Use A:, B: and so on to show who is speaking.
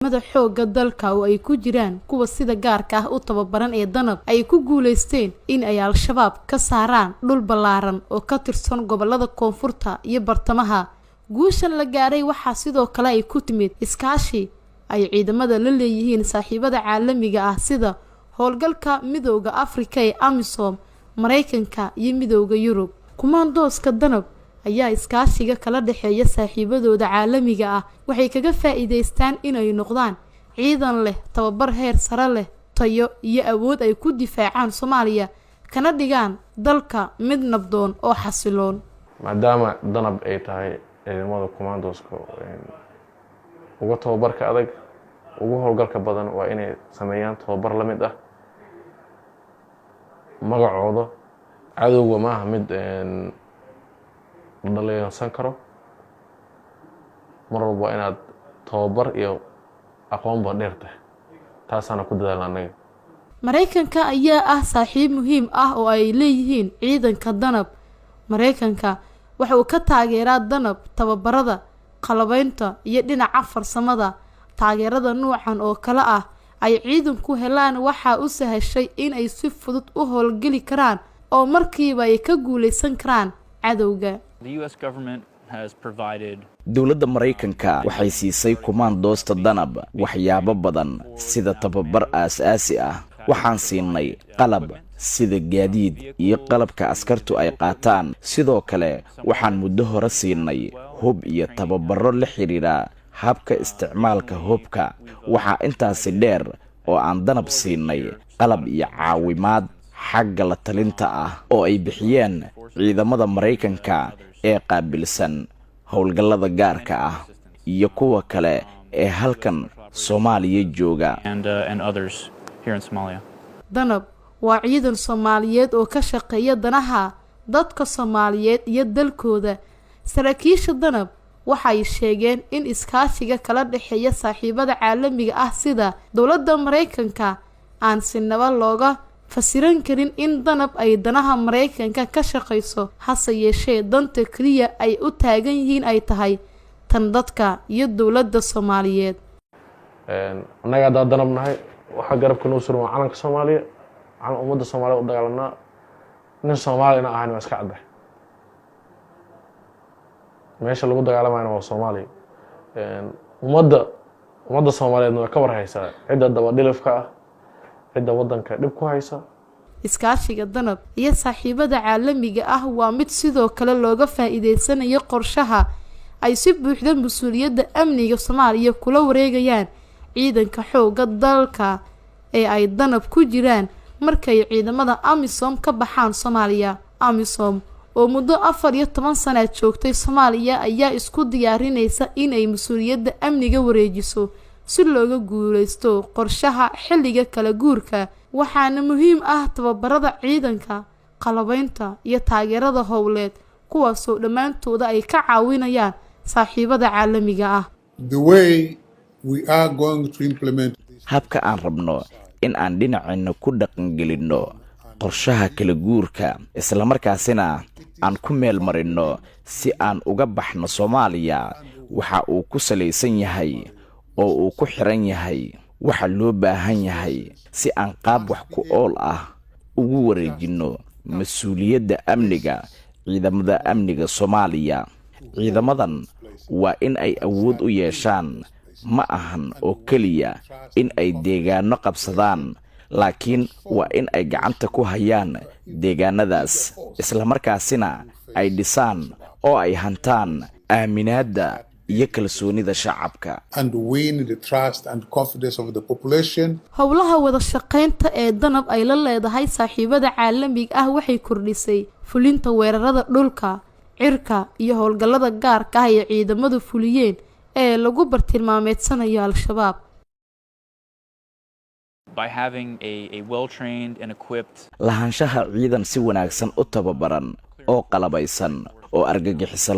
A: mada xooga dalka oo ay ku jiraan kuwa sida gaarka ah u tababaran ee danab ay ku guuleysteen in ay al-shabaab ka saaraan dhul ballaaran oo ka tirsan gobolada koonfurta iyo bartamaha guushan la gaaray waxaa sidoo kale ay ku timid iskaashi ay ciidamada la leeyihiin saaxiibada caalamiga ah sida howlgalka midowga Afrika ee AMISOM Mareykanka iyo midowga Yurub kumaandooska danab ayaa iskaashiga kala dhaxeeya saaxiibadooda caalamiga ah waxay kaga faa'iideystaan in ay noqdaan ciidan leh tababar heer sare leh tayo iyo awood ay ku difaacaan Soomaaliya kana dhigaan dalka mid nabdoon oo xasiloon
B: maadaama danab ay tahay ciidamada kumaandooska ugu tababarka adag ugu howlgalka badan waa inay sameeyaan tababar la mid ah magacooda cadowga ma aha mid dhalinyarsan karo mar walba inaad tababar iyo aqoon ba dheertahay taasana ku dadaalnaa
A: Mareykanka ayaa ah saaxiib muhiim ah oo ay leeyihiin ciidanka danab Mareykanka waxa uu ka taageeraa danab tababarada qalabaynta iyo dhinaca farsamada taageerada noocan oo kala ah ay ciidanku helaan waxa uu sahashay in ay si fudud u howlgali karaan oo markiiba ay ka guuleysan karaan cadowga
C: The US government has provided
D: dawladda Mareykanka waxay siisay kumaandoosta danab waxyaabo badan sida tababar aasaasi ah waxaan siinay qalab sida gaadiid iyo qalabka askartu ay qaataan sidoo kale waxaan muddo hore siinay hub iyo tababaro la xiriira habka isticmaalka hubka waxa intaasi dheer oo aan danab siinay qalab iyo caawimaad xagga la talinta ah oo ay bixiyeen ciidamada Mareykanka ee qaabilsan howlgallada gaarka ah iyo kuwa kale ee halkan Soomaaliya jooga
C: and others here in Somalia.
A: danab waa ciidan Soomaaliyeed oo ka shaqeeya danaha dadka Soomaaliyeed iyo dalkooda saraakiisha danab waxay sheegeen in iskaashiga kala dhaxeeya saaxiibada caalamiga ah sida dawladda Mareykanka aan sinaba looga fasiran karin in danab ay danaha Mareykanka ka shaqeyso hase yeeshee danta kaliya ay u taagan yihiin ay tahay tan dadka iyo dawladda Soomaaliyeed
B: anaga danab nahay waxa garabka noo suran calanka Soomaaliya aan ummadda Soomaaliyeed u dagaalanaa nin Soomaaliya ahaan iska caday meesha lagu dagaalamayna waa Soomaaliya ummadda Soomaaliyeed way ka warhaysaa cid daba dhilifka ah cida wadanka dib ku haysa
A: iskaashiga danab iyo saaxiibada caalamiga ah waa mid sidoo kale looga faa'iideysanayo qorshaha ay si buuxda mas'uuliyadda amniga Soomaaliya kula wareegayaan ciidanka xooga dalka ee ay danab ku jiraan markay ciidamada AMISOM ka baxaan Soomaaliya AMISOM oo muddo 14 sano joogtay Soomaaliya ayaa isku diyaarinaysa in ay mas'uuliyadda amniga wareejiso si looga guuleysto qorshaha xilliga kala guurka waxaana muhiim ah tababarada ciidanka qalabaynta iyo taageerada howleed kuwaas oo dhamaantooda ay ka caawinayaan saaxiibada caalamiga ah
E: the way we are going to implement
D: habka aan rabno in aan dhinacayna ku dhaqan gelino qorshaha kala guurka isla markaasina aan ku meel marino si aan uga baxno Soomaaliya waxa uu ku saleysan yahay oo uu ku xiran yahay waxa loo baahan yahay si aan qaab wax ku ool ah ugu wareejino mas'uuliyadda amniga ciidamada amniga Soomaaliya ciidamadan waa in ay awood u yeeshaan ma ahan oo kaliya in ay deegaano qabsadaan laakiin waa in ay gacanta ku hayaan deegaanadaas isla markaasina ay dhisaan oo ay hantaan aaminaadda iyo kalsoonida shacabka
E: and win the trust and confidence of the population
A: howlaha wada shaqeynta ee danab ay la leedahay saaxiibada caalamiga ah waxay kordhisay fulinta weerarada dhulka cirka iyo howlgallada gaarka ah ee ciidamadu fuliyeen ee lagu bartilmaameedsanayo al-shabaab
C: by having a well-trained and equipped
D: lahaanshaha ciidan si wanaagsan u tababaran oo qalabaysan oo argagixisa